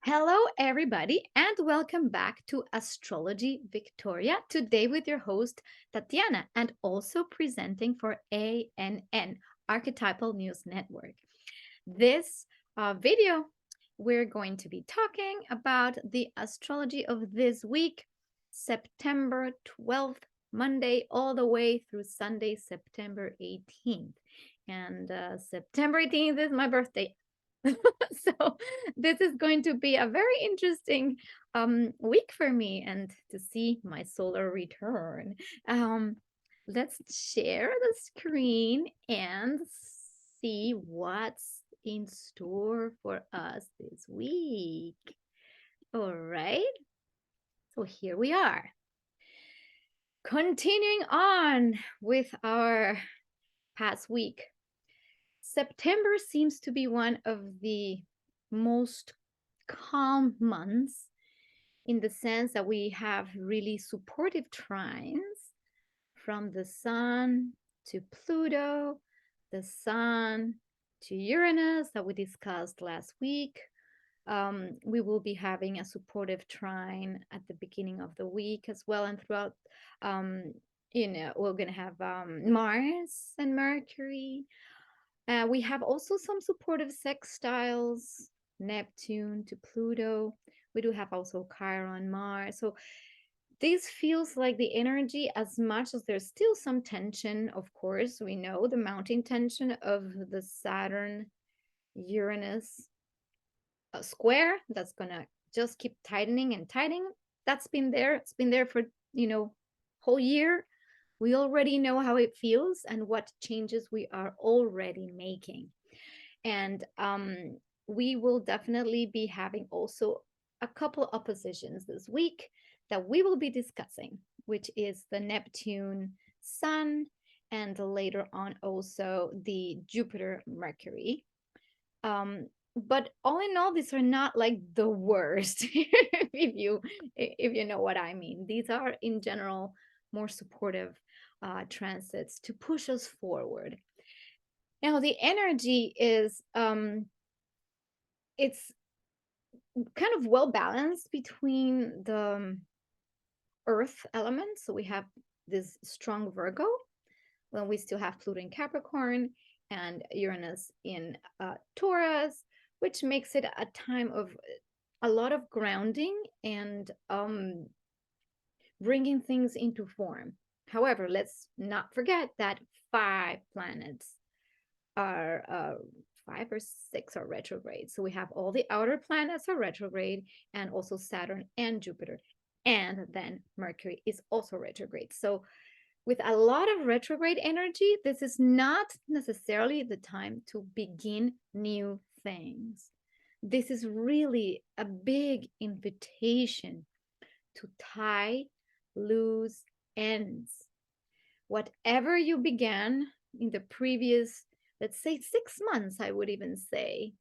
Hello, everybody, and welcome back to Astrology Victoria. Today, with your host Tatiana, and also presenting for ANN, Archetypal News Network. This video, we're going to be talking about the astrology of this week, September 12th, Monday, all the way through Sunday, September 18th. And September 18th is my birthday. So this is going to be a very interesting week for me and to see my solar return. Um, let's share the screen and see what's in store for us this week. All right, so here we are. Continuing on with our past week. September seems to be one of the most calm months in the sense that we have really supportive trines from the Sun to Pluto, the Sun to Uranus that we discussed last week. We will be having a supportive trine at the beginning of the week as well, and throughout. We're going to have Mars and Mercury. We have also some supportive sextiles, Neptune to Pluto. We do have also Chiron, Mars. So this feels like the energy, as much as there's still some tension, of course, we know the mounting tension of the Saturn Uranus square that's going to just keep tightening and tightening. That's been there. It's been there for, whole year. We already know how it feels and what changes we are already making. And we will definitely be having also a couple oppositions this week that we will be discussing, which is the Neptune Sun and later on also the Jupiter Mercury. But all in all, these are not like the worst, if you know what I mean. These are in general more supportive transits to push us forward. Now the energy is it's kind of well balanced between the earth elements. So we have this strong Virgo, when we still have Pluto in Capricorn and Uranus in Taurus, which makes it a time of a lot of grounding and bringing things into form. However, let's not forget that 5 planets are 5 or 6 are retrograde. So we have all the outer planets are retrograde, and also Saturn and Jupiter. And then Mercury is also retrograde. So with a lot of retrograde energy, this is not necessarily the time to begin new things. This is really a big invitation to tie loose ends. Whatever you began in the previous, let's say 6 months, I would even say,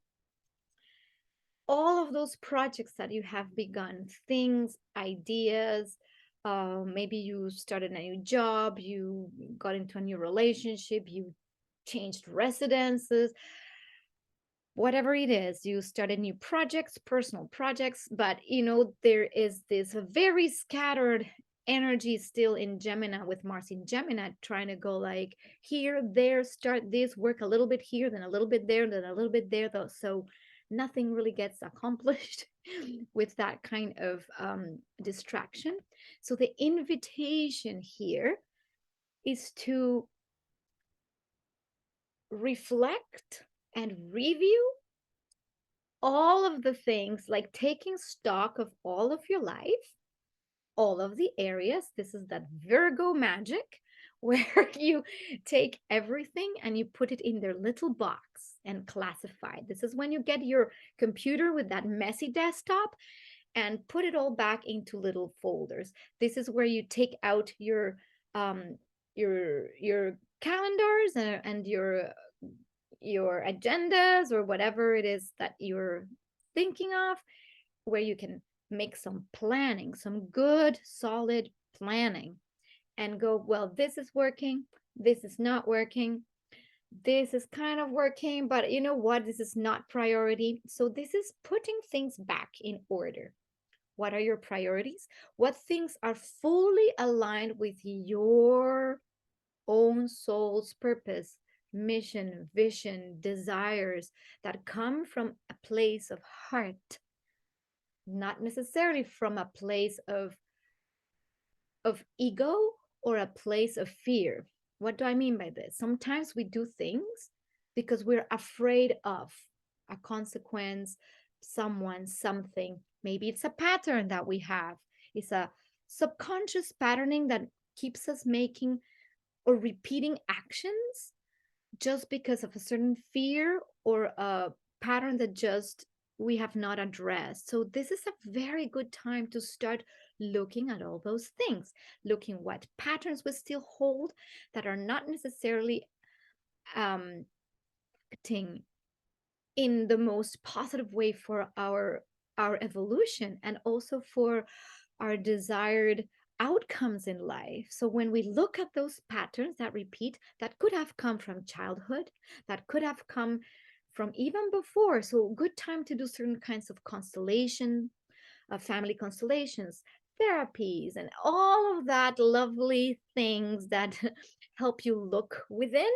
all of those projects that you have begun, things, ideas, maybe you started a new job, you got into a new relationship, you changed residences, whatever it is, you started new projects, personal projects, but there is this very scattered energy still in Gemini, with Mars in Gemini, trying to go like here, there, start this, work a little bit here, then a little bit there, then a little bit there, though. So nothing really gets accomplished with that kind of distraction. So the invitation here is to reflect and review all of the things, like taking stock of all of your life, all of the areas. This is that Virgo magic where you take everything and you put it in their little box and classify. This is when you get your computer with that messy desktop and put it all back into little folders. This is where you take out your calendars and your agendas or whatever it is that you're thinking of, where you can make some planning, some good, solid planning, and go, well, this is working, this is not working. This is kind of working, but you know what? This is not priority. So this is putting things back in order. What are your priorities? What things are fully aligned with your own soul's purpose, mission, vision, desires that come from a place of heart, not necessarily from a place of ego or a place of fear. What do I mean by this? Sometimes we do things because we're afraid of a consequence, someone, something. Maybe it's a pattern that we have. It's a subconscious patterning that keeps us making or repeating actions just because of a certain fear or a pattern that just we have not addressed. So this is a very good time to start looking at all those things, looking what patterns we still hold that are not necessarily um, acting in the most positive way for our evolution and also for our desired outcomes in life. So when we look at those patterns that repeat, that could have come from childhood, that could have come from even before. So good time to do certain kinds of constellation, family constellations, therapies, and all of that lovely things that help you look within.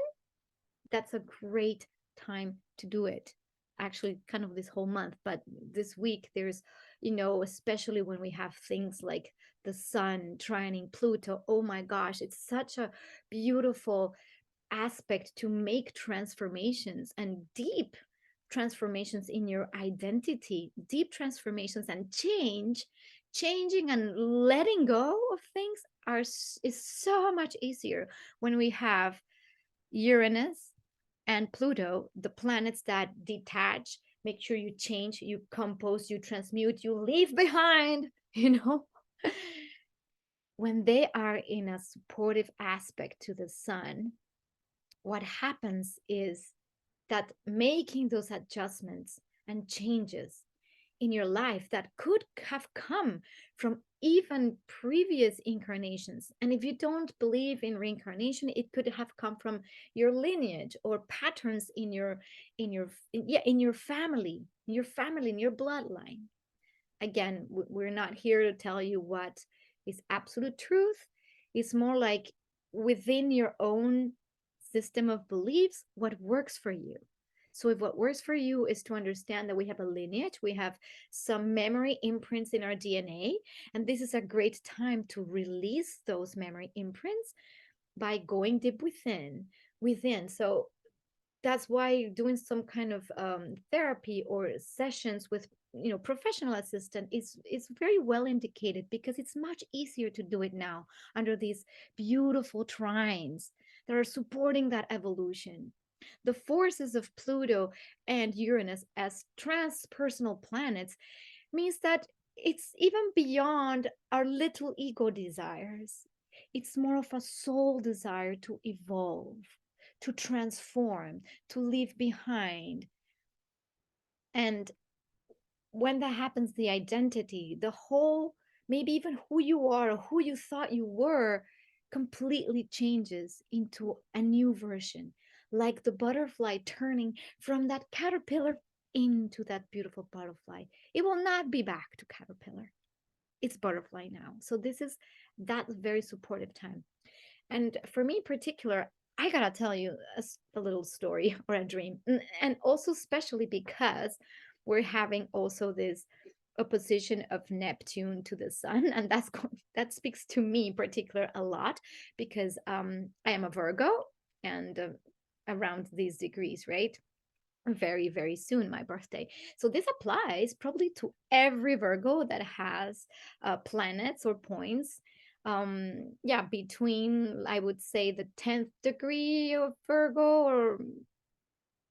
That's a great time to do it. Actually, kind of this whole month, but this week there's, especially when we have things like the sun trining Pluto. Oh my gosh, it's such a beautiful aspect to make transformations and deep transformations in your identity, deep transformations and changing and letting go of things is so much easier when we have Uranus and Pluto, the planets that detach, make sure you change, you compose, you transmute, you leave behind, when they are in a supportive aspect to the sun, what happens is that making those adjustments and changes in your life that could have come from even previous incarnations. And if you don't believe in reincarnation, it could have come from your lineage or patterns in your family, in your bloodline. Again, we're not here to tell you what is absolute truth. It's more like within your own system of beliefs, what works for you. So, if what works for you is to understand that we have a lineage, we have some memory imprints in our DNA, and this is a great time to release those memory imprints by going deep within. So, that's why doing some kind of therapy or sessions with professional assistant is very well indicated because it's much easier to do it now under these beautiful trines that are supporting that evolution. The forces of Pluto and Uranus as transpersonal planets means that it's even beyond our little ego desires. It's more of a soul desire to evolve, to transform, to leave behind. And when that happens, the identity, the whole, maybe even who you are or who you thought you were, completely changes into a new version, like the butterfly turning from that caterpillar into that beautiful butterfly. It will not be back to caterpillar. It's butterfly now. So this is that very supportive time. And for me in particular, I gotta tell you a little story or a dream. And also, especially because we're having also this opposition of Neptune to the sun. And that speaks to me in particular a lot because I am a Virgo and around these degrees, right? Very, very soon, my birthday. So this applies probably to every Virgo that has planets or points. Yeah, between I would say the 10th degree of Virgo, or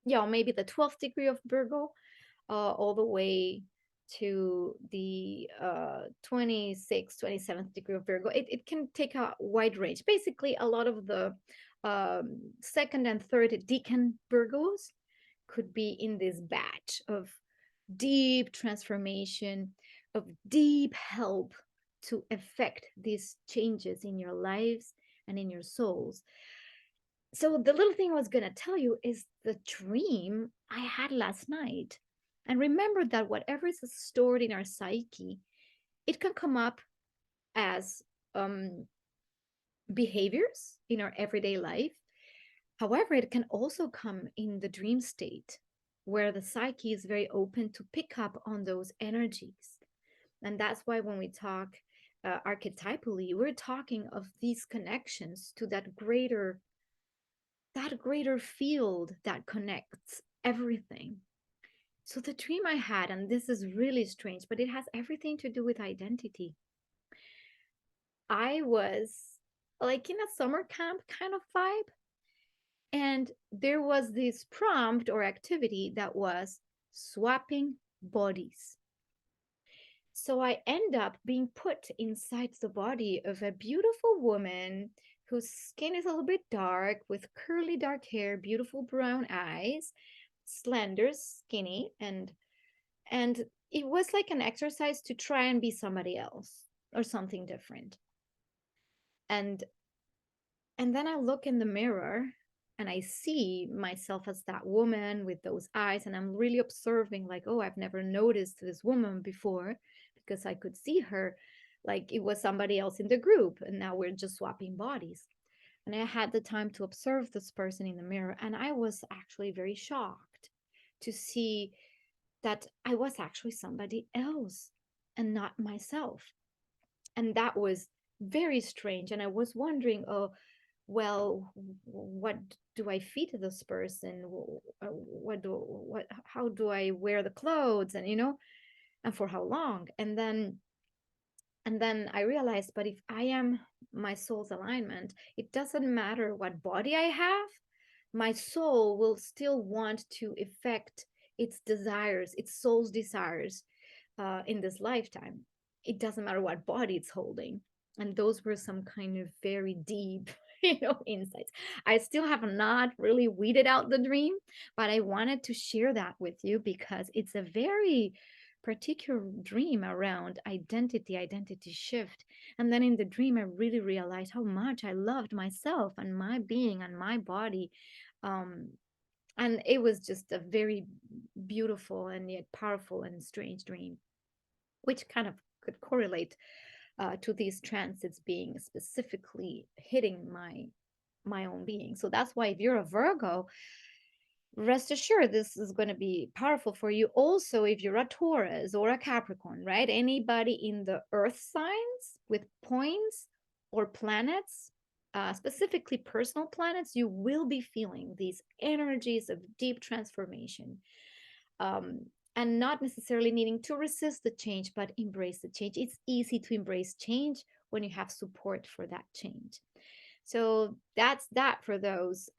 yeah, maybe the 12th degree of Virgo, all the way to the 26th, 27th degree of Virgo. It can take a wide range. Basically, a lot of the second and third decan Virgos could be in this batch of deep transformation, of deep help to effect these changes in your lives and in your souls. So the little thing I was going to tell you is the dream I had last night. And remember that whatever is stored in our psyche, it can come up as um, behaviors in our everyday life. However, it can also come in the dream state where the psyche is very open to pick up on those energies. And that's why when we talk archetypally, we're talking of these connections to that greater field that connects everything. So the dream I had, and this is really strange, but it has everything to do with identity. I was like in a summer camp kind of vibe, and there was this prompt or activity that was swapping bodies. So I end up being put inside the body of a beautiful woman whose skin is a little bit dark with curly dark hair, beautiful brown eyes, slender, skinny, and it was like an exercise to try and be somebody else or something different. And and then I look in the mirror and I see myself as that woman with those eyes, and I'm really observing, like, oh, I've never noticed this woman before because I could see her like it was somebody else in the group, and now we're just swapping bodies. And I had the time to observe this person in the mirror, and I was actually very shocked to see that I was actually somebody else and not myself. And that was very strange. And I was wondering, oh, well, what do I feed to this person? How do I wear the clothes? And, and for how long? And then I realized, but if I am my soul's alignment, it doesn't matter what body I have, my soul will still want to effect its desires, its soul's desires in this lifetime. It doesn't matter what body it's holding. And those were some kind of very deep, insights. I still have not really weeded out the dream, but I wanted to share that with you because it's a very particular dream around identity shift. And then in the dream, I really realized how much I loved myself and my being and my body. Um, and it was just a very beautiful and yet powerful and strange dream, which kind of could correlate to these transits being specifically hitting my own being. So that's why if you're a Virgo, rest assured this is going to be powerful for you. Also, if you're a Taurus or a Capricorn, right? Anybody in the earth signs with points or planets, specifically personal planets, you will be feeling these energies of deep transformation. um, and not necessarily needing to resist the change, but embrace the change. It's easy to embrace change when you have support for that change. So that's that for those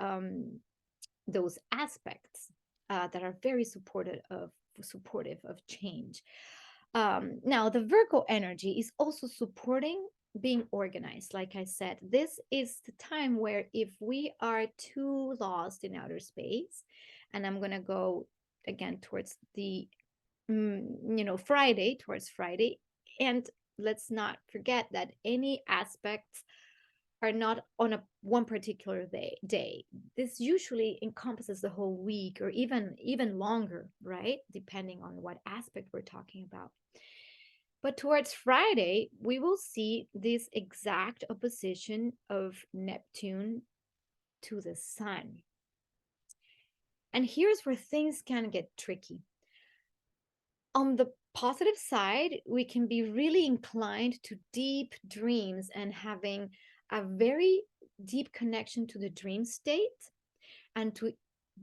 aspects that are very supportive of change. Now, the Virgo energy is also supporting being organized. Like I said, this is the time where if we are too lost in outer space, and I'm going to go again towards the Friday, towards Friday, and let's not forget that any aspects are not on a one particular day. This usually encompasses the whole week or even longer, right? Depending on what aspect we're talking about. But towards Friday, we will see this exact opposition of Neptune to the sun. And here's where things can get tricky. On the positive side, we can be really inclined to deep dreams and having a very deep connection to the dream state, and to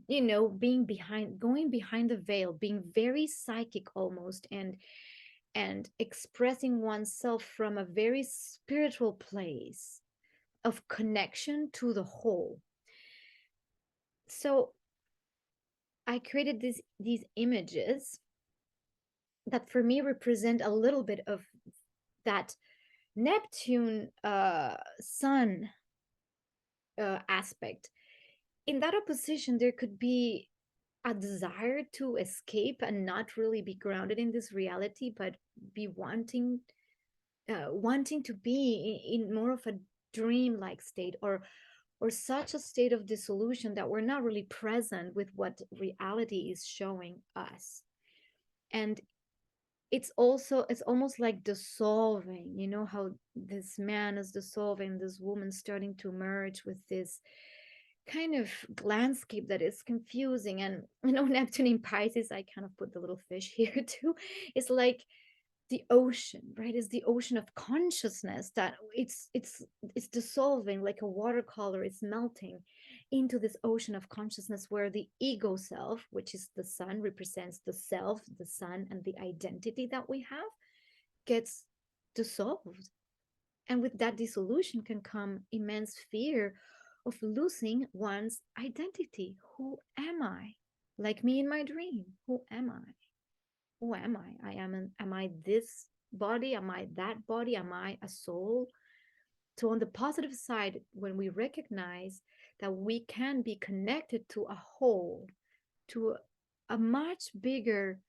going behind the veil, being very psychic almost, and expressing oneself from a very spiritual place of connection to the whole. So I created these images that for me represent a little bit of that Neptune sun aspect. In that opposition, there could be a desire to escape and not really be grounded in this reality, but be wanting to be in more of a dream-like state, or such a state of dissolution that we're not really present with what reality is showing us. And it's almost like dissolving. You know how this man is dissolving, this woman starting to merge with this kind of landscape that is confusing. And Neptune in Pisces, I kind of put the little fish here too. It's like the ocean, right? Is the ocean of consciousness that it's dissolving like a watercolor. It's melting into this ocean of consciousness where the ego self, which is the sun, represents the self, the sun, and the identity that we have, gets dissolved. And with that dissolution can come immense fear of losing one's identity. Who am I? Like me in my dream, who am I? Who am I? Am I this body? Am I that body? Am I a soul? So on the positive side, when we recognize that we can be connected to a whole, to a much bigger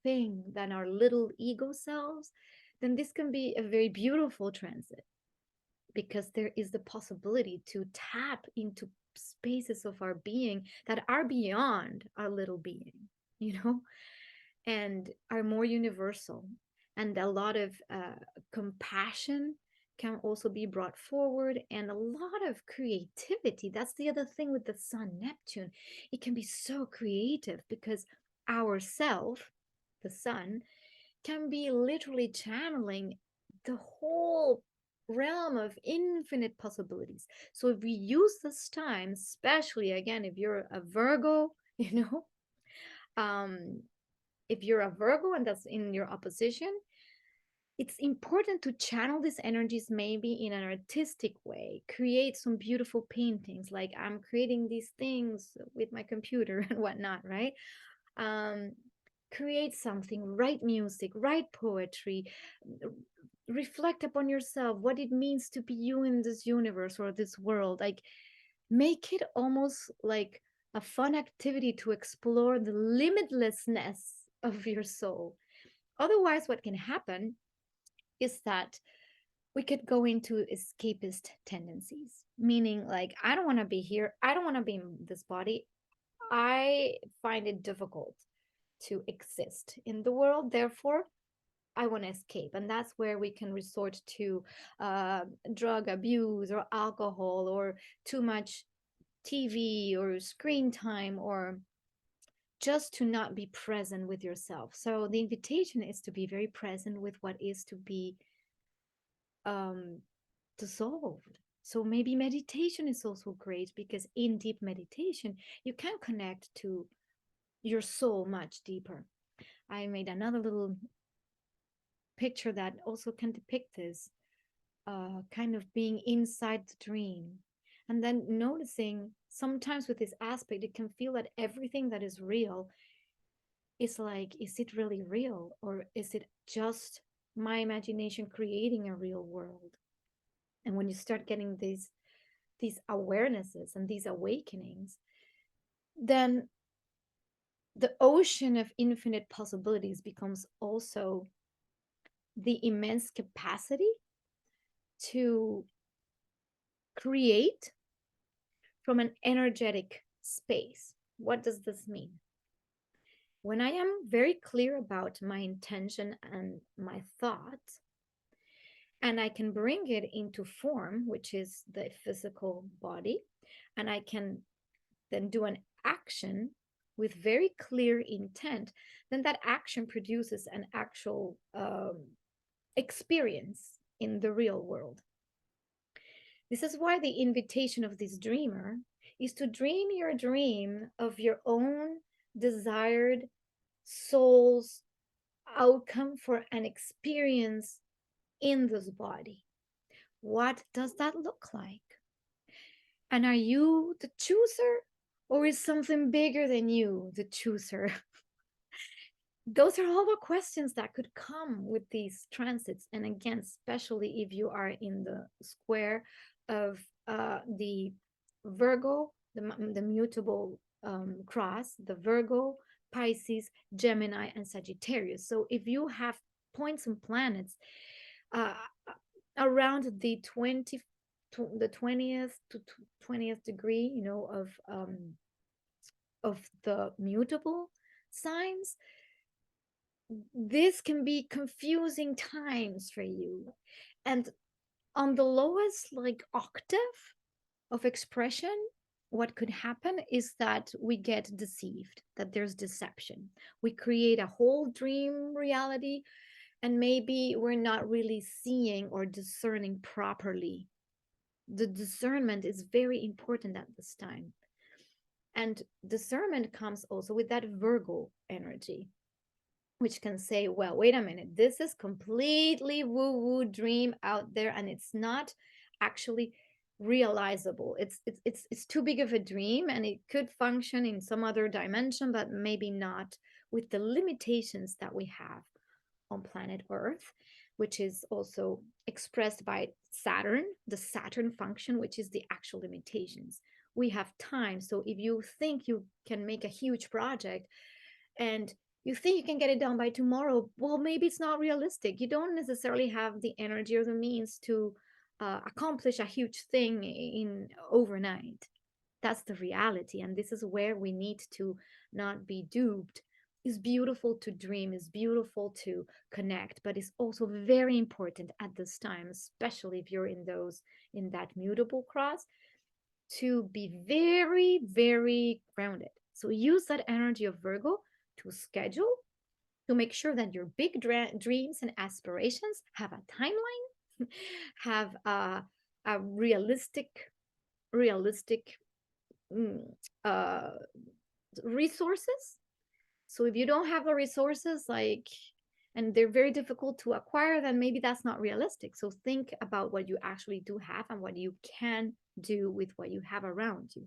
thing than our little ego selves, then this can be a very beautiful transit, because there is the possibility to tap into spaces of our being that are beyond our little being, you know, and are more universal. And a lot of compassion can also be brought forward, and a lot of creativity. That's the other thing with the sun Neptune. It can be so creative because our self, the sun, can be literally channeling the whole realm of infinite possibilities. So if we use this time, especially again, if you're a Virgo, um, if you're a Virgo and that's in your opposition, it's important to channel these energies maybe in an artistic way, create some beautiful paintings, like I'm creating these things with my computer and whatnot, right? Um, Create something, write music, write poetry, reflect upon yourself, what it means to be you in this universe or this world. Like, make it almost like a fun activity to explore the limitlessness of your soul. Otherwise, what can happen is that we could go into escapist tendencies, meaning like, I don't want to be here, I don't want to be in this body, I find it difficult to exist in the world, therefore I want to escape. And that's where we can resort to drug abuse or alcohol or too much TV or screen time, or just to not be present with yourself. So the invitation is to be very present with what is to be um, dissolved. So maybe meditation is also great, because in deep meditation, you can connect to your soul much deeper. I made another little picture that also can depict this, kind of being inside the dream. And then noticing sometimes with this aspect, it can feel that everything that is real is like, is it really real? Or is it just my imagination creating a real world? And when you start getting these awarenesses and these awakenings, then the ocean of infinite possibilities becomes also the immense capacity to create from an energetic space. What does this mean? When I am very clear about my intention and my thought, and I can bring it into form, which is the physical body, and I can then do an action with very clear intent, then that action produces an actual experience in the real world. This is why the invitation of this dreamer is to dream your dream of your own desired soul's outcome for an experience in this body. What does that look like? And are you the chooser, or is something bigger than you the chooser? Those are all the questions that could come with these transits. And again, especially if you are in the square of the Virgo, the mutable cross, the Virgo, Pisces, Gemini, and Sagittarius. So if you have points and planets uh, around the the 20th to 20th degree, of the mutable signs, this can be confusing times for you. And on the lowest like octave of expression, what could happen is that we get deceived, that there's deception. We create a whole dream reality, and maybe we're not really seeing or discerning properly. The discernment is very important at this time. And discernment comes also with that Virgo energy, which can say, well, wait a minute, this is completely woo woo dream out there, and it's not actually realizable. It's too big of a dream, and it could function in some other dimension, but maybe not with the limitations that we have on planet Earth, which is also expressed by Saturn, the Saturn function, which is the actual limitations. We have time. So if you think you can make a huge project and you think you can get it done by tomorrow, well, maybe it's not realistic. You don't necessarily have the energy or the means to accomplish a huge thing in overnight. That's the reality. And this is where we need to not be duped. It's beautiful to dream, it's beautiful to connect, but it's also very important at this time, especially if you're in that mutable cross, to be very, very grounded. So use that energy of Virgo to schedule, to make sure that your big dreams and aspirations have a timeline, have a realistic mm, uh, resources. So if you don't have the resources, like, and they're very difficult to acquire, then maybe that's not realistic. So think about what you actually do have and what you can do with what you have around you.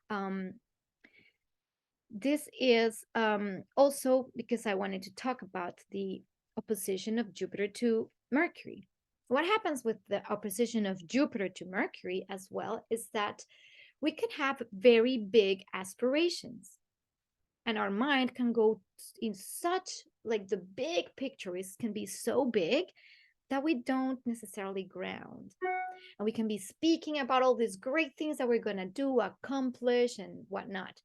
Um, this is also because I wanted to talk about the opposition of Jupiter to Mercury. What happens with the opposition of Jupiter to Mercury as well is that we can have very big aspirations, and our mind can go in such, like, the big picture is can be so big that we don't necessarily ground, and we can be speaking about all these great things that we're going to do, accomplish, and whatnot.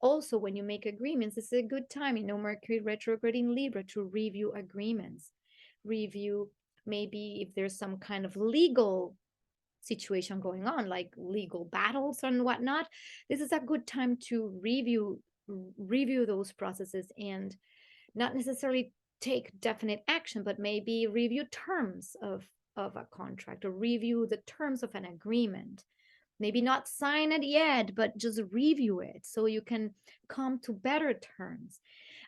Also, when you make agreements, it's a good time, Mercury retrograde in Libra, to review agreements, review maybe if there's some kind of legal situation going on, like legal battles and whatnot. This is a good time to review those processes, and not necessarily take definite action, but maybe review terms of a contract, or review the terms of an agreement. Maybe not sign it yet, but just review it so you can come to better terms.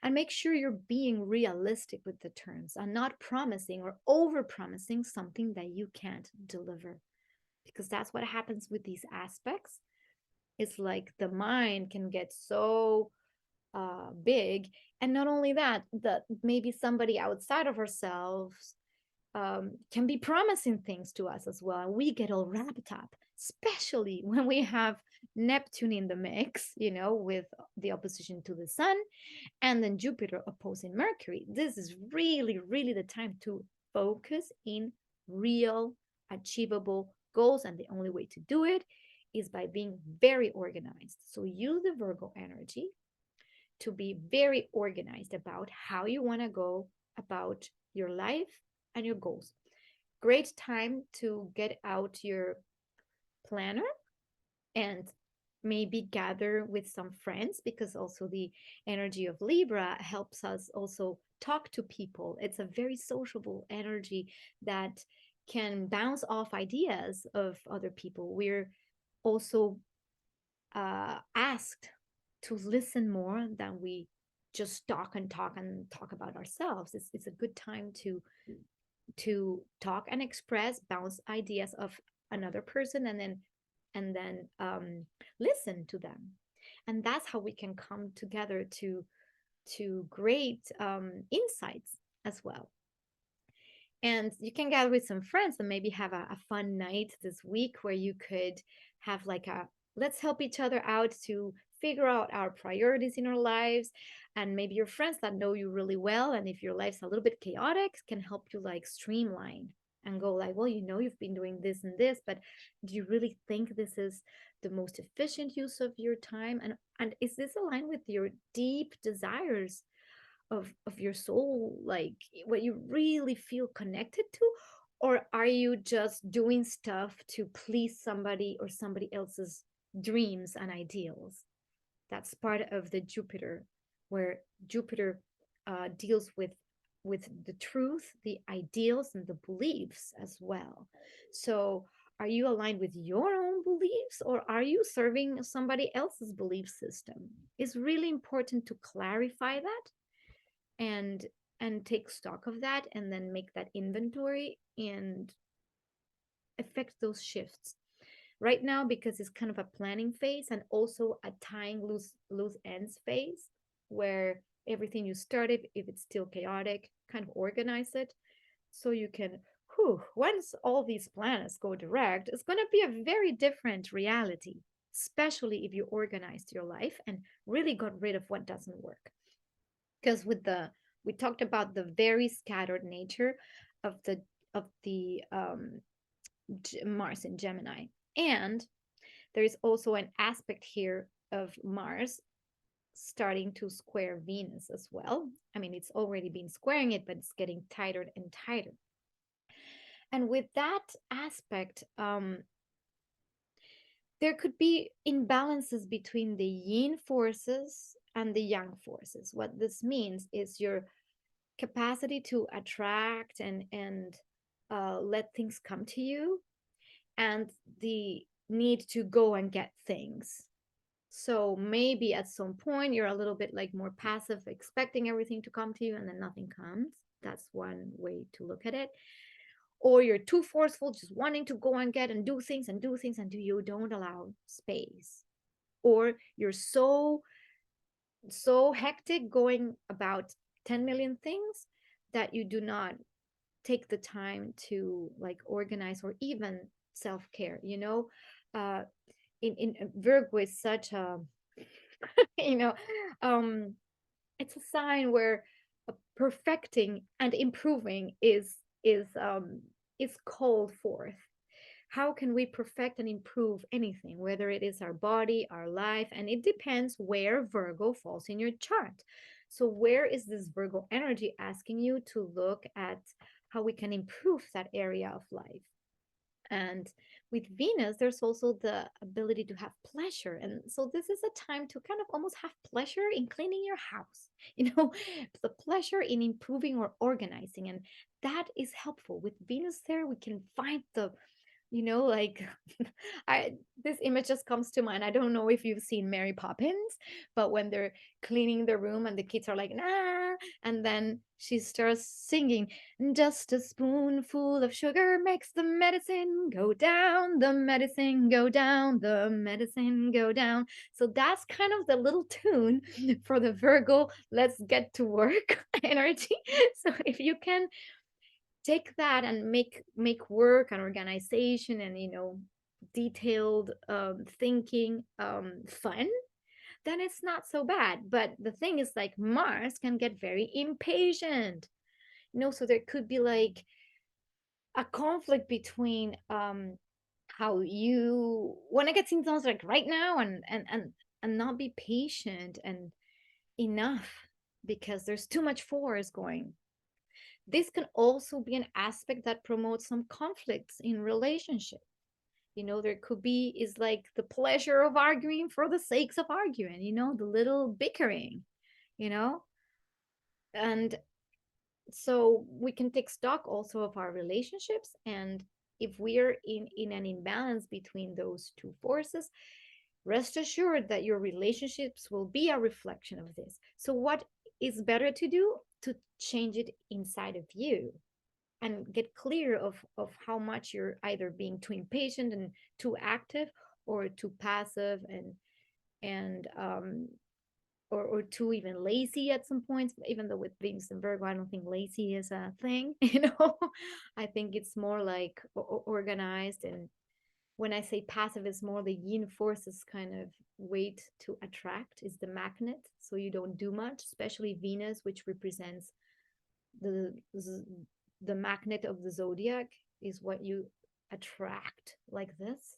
And make sure you're being realistic with the terms and not promising or over promising something that you can't deliver, because that's what happens with these aspects. It's like the mind can get so big, and not only that, that maybe somebody outside of ourselves can be promising things to us as well, and we get all wrapped up, especially when we have Neptune in the mix, with the opposition to the sun, and then Jupiter opposing Mercury. This is really, really the time to focus in real achievable goals, and the only way to do it is by being very organized. So use the Virgo energy to be very organized about how you want to go about your life and your goals. Great time to get out your planner and maybe gather with some friends, because also the energy of Libra helps us also talk to people. It's a very sociable energy that can bounce off ideas of other people. We're also asked to listen more than we just talk and talk and talk about ourselves. It's a good time to talk and express, bounce ideas of another person, and then listen to them. And that's how we can come together to great insights as well. And you can gather with some friends and maybe have a fun night this week where you could have like a let's help each other out to figure out our priorities in our lives. And maybe your friends that know you really well, and if your life's a little bit chaotic, can help you like streamline and go like, well, you've been doing this and this, but do you really think this is the most efficient use of your time? And is this aligned with your deep desires of your soul, like what you really feel connected to? Or are you just doing stuff to please somebody or somebody else's dreams and ideals? That's part of the Jupiter, where Jupiter deals with the truth, the ideals, and the beliefs as well. So, are you aligned with your own beliefs, or are you serving somebody else's belief system? It's really important to clarify that and take stock of that, and then make that inventory and affect those shifts right now, because it's kind of a planning phase and also a tying loose ends phase, where everything you started, if it's still chaotic, kind of organize it so you can, once all these planets go direct, it's going to be a very different reality, especially if you organized your life and really got rid of what doesn't work. Because we talked about the very scattered nature of the Mars in Gemini, and there is also an aspect here of Mars starting to square Venus as well. I mean, it's already been squaring it, but it's getting tighter and tighter. And with that aspect, there could be imbalances between the yin forces and the yang forces. What this means is your capacity to attract and let things come to you, and the need to go and get things. So maybe at some point you're a little bit like more passive, expecting everything to come to you and then nothing comes. That's one way to look at it. Or you're too forceful, just wanting to go and get and do things and do things, and you don't allow space. Or you're so hectic going about 10 million things that you do not take the time to like organize or even self-care, uh in Virgo is such a you know um it's a sign where perfecting and improving is called forth. How can we perfect and improve anything, whether it is our body, our life? And it depends where Virgo falls in your chart. So where is this Virgo energy asking you to look at how we can improve that area of life? And with Venus, there's also the ability to have pleasure. And so this is a time to kind of almost have pleasure in cleaning your house, the pleasure in improving or organizing. And that is helpful. With Venus there, we can find like I this image just comes to mind. I don't know if you've seen Mary Poppins, but when they're cleaning the room and the kids are like, nah, and then she starts singing, just a spoonful of sugar makes the medicine go down, the medicine go down, the medicine go down. So that's kind of the little tune for the Virgo let's get to work energy. So if you can take that and make work and organization and detailed thinking fun, then it's not so bad. But the thing is, like, Mars can get very impatient, so there could be like a conflict between how you want to get things done like right now, and not be patient and enough, because there's too much force going. This can also be an aspect that promotes some conflicts in relationship. There could be is like the pleasure of arguing for the sakes of arguing, the little bickering, you know and so we can take stock also of our relationships, and if we're in an imbalance between those two forces, rest assured that your relationships will be a reflection of this. So what is better to do? To change it inside of you and get clear of how much you're either being too impatient and too active, or too passive and or too even lazy at some points. Even though with Venus and Virgo, I don't think lazy is a thing. I think it's more like organized. And when I say passive, it's more the yin forces kind of weight to attract is the magnet. So you don't do much, especially Venus, which represents the the magnet of the zodiac. is what you attract, like this.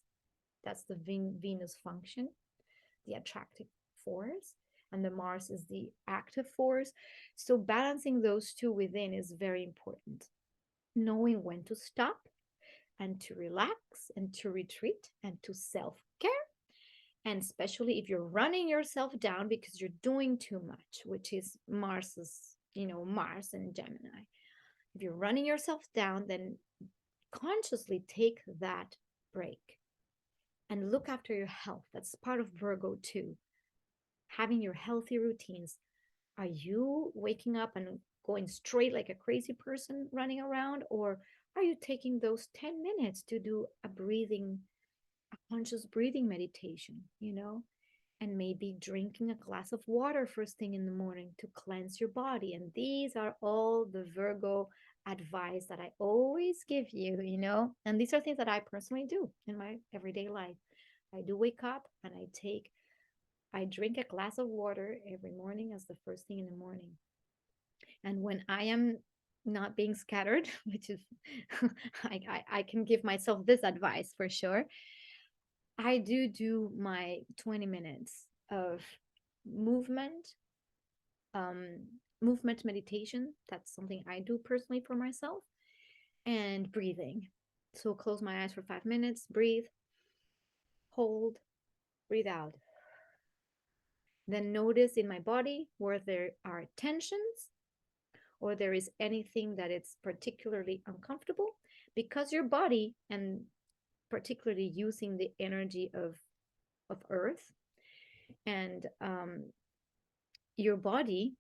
That's the Venus function, the attractive force, and the Mars is the active force. So balancing those two within is very important. Knowing when to stop and to relax and to retreat and to self-care, and especially if you're running yourself down because you're doing too much, which is Mars's, Mars and Gemini. If you're running yourself down, then consciously take that break and look after your health. That's part of Virgo too. Having your healthy routines. Are you waking up and going straight like a crazy person running around? Or are you taking those 10 minutes to do a conscious breathing meditation, and maybe drinking a glass of water first thing in the morning to cleanse your body? And these are all the Virgo advice that I always give you, and these are things that I personally do in my everyday life. I do wake up and I drink a glass of water every morning as the first thing in the morning. And when I am not being scattered, which is, I can give myself this advice for sure. I do my 20 minutes of movement, um, movement meditation. That's something I do personally for myself, and breathing. So close my eyes for 5 minutes, breathe, hold, breathe out. Then notice in my body where there are tensions or there is anything that it's particularly uncomfortable, because your body, and particularly using the energy of earth, and your body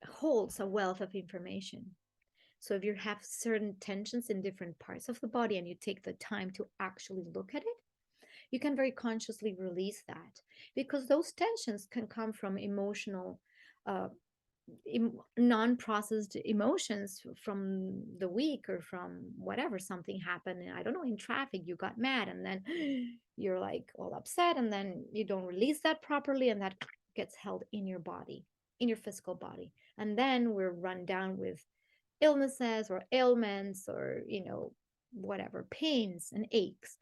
holds a wealth of information. So if you have certain tensions in different parts of the body and you take the time to actually look at it, you can very consciously release that, because those tensions can come from emotional uh, non-processed emotions from the week, or from whatever, something happened, I don't know, in traffic, you got mad, and then you're like all upset, and then you don't release that properly, and that gets held in your body, in your physical body, and then we're run down with illnesses or ailments, or whatever, pains and aches.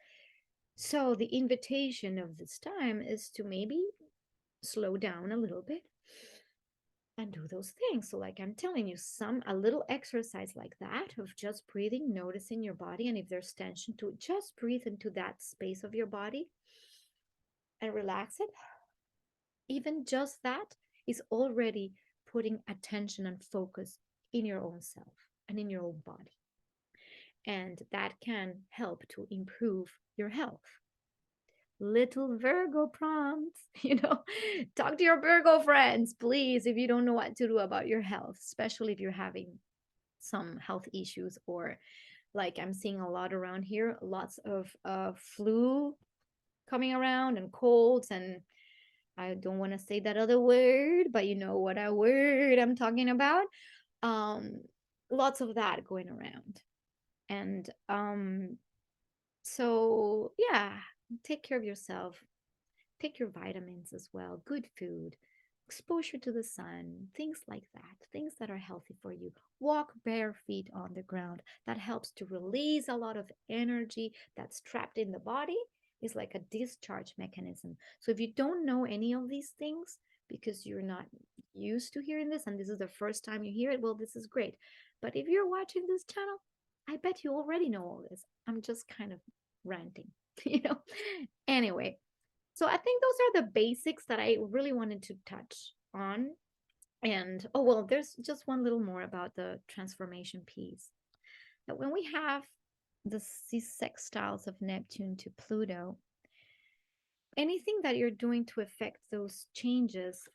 So the invitation of this time is to maybe slow down a little bit and do those things. So like I'm telling you, a little exercise like that of just breathing, noticing your body, and if there's tension, to just breathe into that space of your body and relax it. Even just that is already putting attention and focus in your own self and in your own body. And that can help to improve your health. Little Virgo prompts, talk to your Virgo friends, please, if you don't know what to do about your health, especially if you're having some health issues, or like I'm seeing a lot around here, lots of flu coming around, and colds, and I don't want to say that other word, but you know what a word I'm talking about. Um, Lots of that going around. And so yeah, take care of yourself. Take your vitamins as well, good food, exposure to the sun, things like that, things that are healthy for you. Walk bare feet on the ground. That helps to release a lot of energy that's trapped in the body. It's like a discharge mechanism. So if you don't know any of these things because you're not used to hearing this and this is the first time you hear it, well, this is great. But if you're watching this channel, I bet you already know all this. I'm just kind of ranting, you know. Anyway, so I think those are the basics that I really wanted to touch on. And oh, well, there's just one little more about the transformation piece. That when we have these sextiles of Neptune to Pluto, anything that you're doing to affect those changes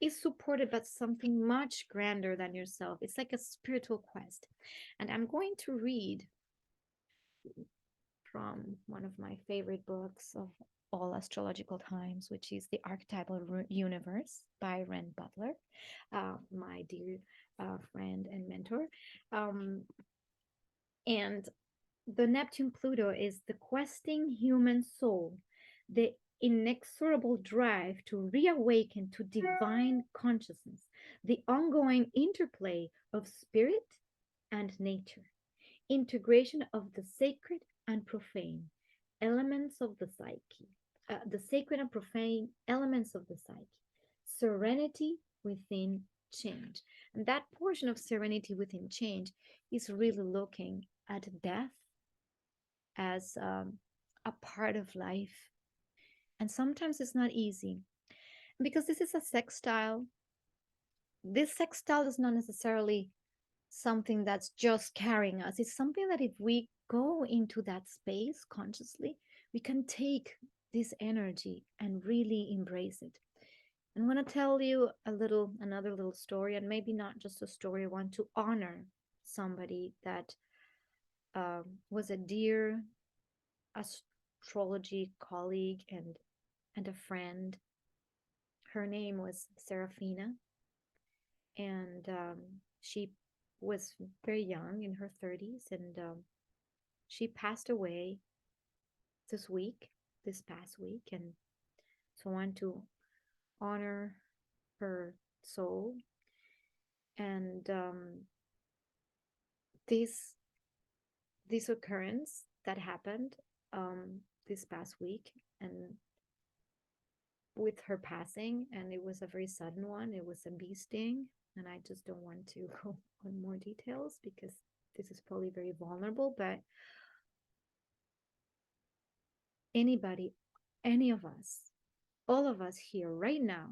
is supported by something much grander than yourself. It's like a spiritual quest. And I'm going to read from one of my favorite books of all astrological times, which is The Archetypal Universe by Ren Butler, my dear friend and mentor. And the Neptune Pluto is the questing human soul, the inexorable drive to reawaken to divine consciousness, the ongoing interplay of spirit, and nature, integration of the sacred and profane elements of the psyche, the sacred and profane elements of the psyche, serenity within change. And that portion of serenity within change is really looking at death as a part of life. And sometimes it's not easy because this is a sextile. This sextile is not necessarily something that's just carrying us. It's something that if we go into that space consciously, we can take this energy and really embrace it. I'm going to tell you another little story, and maybe not just a story. I want to honor somebody that was a dear astrology colleague and a friend. Her name was Serafina, and she was very young in her 30s, and she passed away this week, this past week. And so I want to honor her soul. And this this occurrence that happened this past week, and with her passing, and it was a very sudden one. It was a bee sting, and I just don't want to go on more details because this is probably very vulnerable. But anybody, any of us, all of us here right now,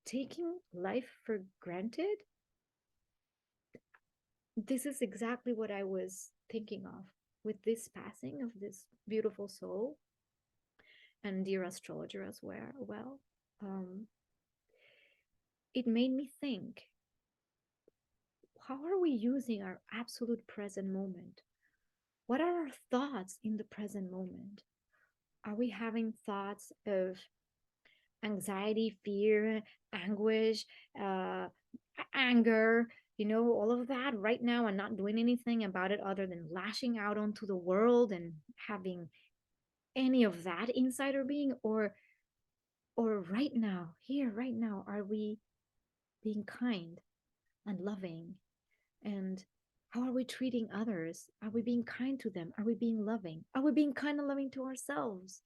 taking life for granted, this is exactly what I was thinking of with this passing of this beautiful soul and dear astrologer as well. It made me think, how are we using our absolute present moment? What are our thoughts in the present moment? Are we having thoughts of anxiety, fear, anguish, uh, anger, all of that right now, and not doing anything about it other than lashing out onto the world and having any of that inside our being? Or right now, here, right now, are we being kind and loving? And how are we treating others? Are we being kind to them? Are we being loving? Are we being kind and loving to ourselves?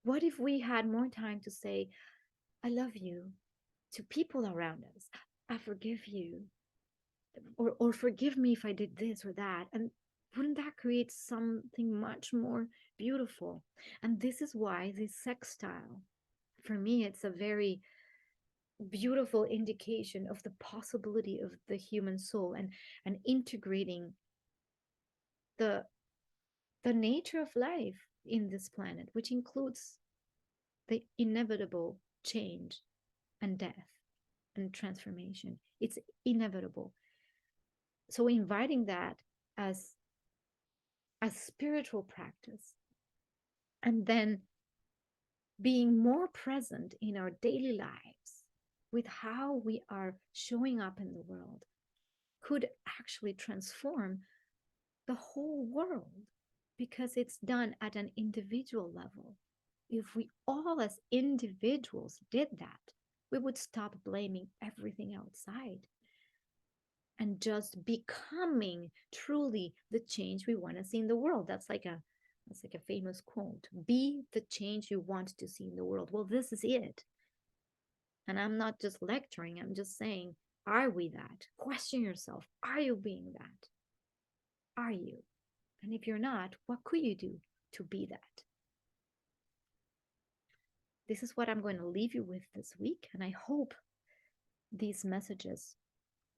What if we had more time to say, I love you, to people around us? I forgive you, or forgive me if I did this or that. And wouldn't that create something much more beautiful? And this is why this sextile, for me, it's a very beautiful indication of the possibility of the human soul, and integrating the the nature of life in this planet, which includes the inevitable change and death and transformation. It's inevitable. So inviting that as a spiritual practice, and then being more present in our daily lives with how we are showing up in the world, could actually transform the whole world, because it's done at an individual level. If we all as individuals did that, we would stop blaming everything outside and just becoming truly the change we want to see in the world. That's like a famous quote. Be the change you want to see in the world. Well, this is it. And I'm not just lecturing, I'm just saying, are we that? Question yourself. Are you being that? Are you? And if you're not, what could you do to be that? This is what I'm going to leave you with this week. And I hope these messages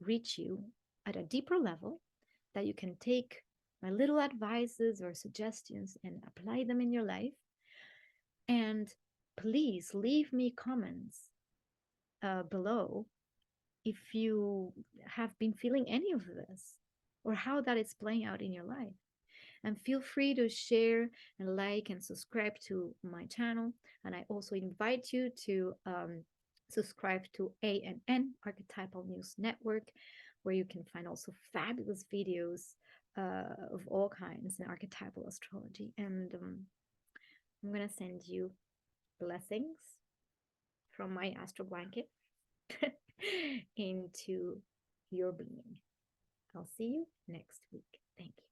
reach you at a deeper level, that you can take my little advices or suggestions and apply them in your life. And please leave me comments below if you have been feeling any of this, or how that is playing out in your life. And feel free to share and like and subscribe to my channel. And I also invite you to subscribe to ANN, Archetypal News Network, where you can find also fabulous videos of all kinds in archetypal astrology. And I'm going to send you blessings from my astro blanket into your being. I'll see you next week. Thank you.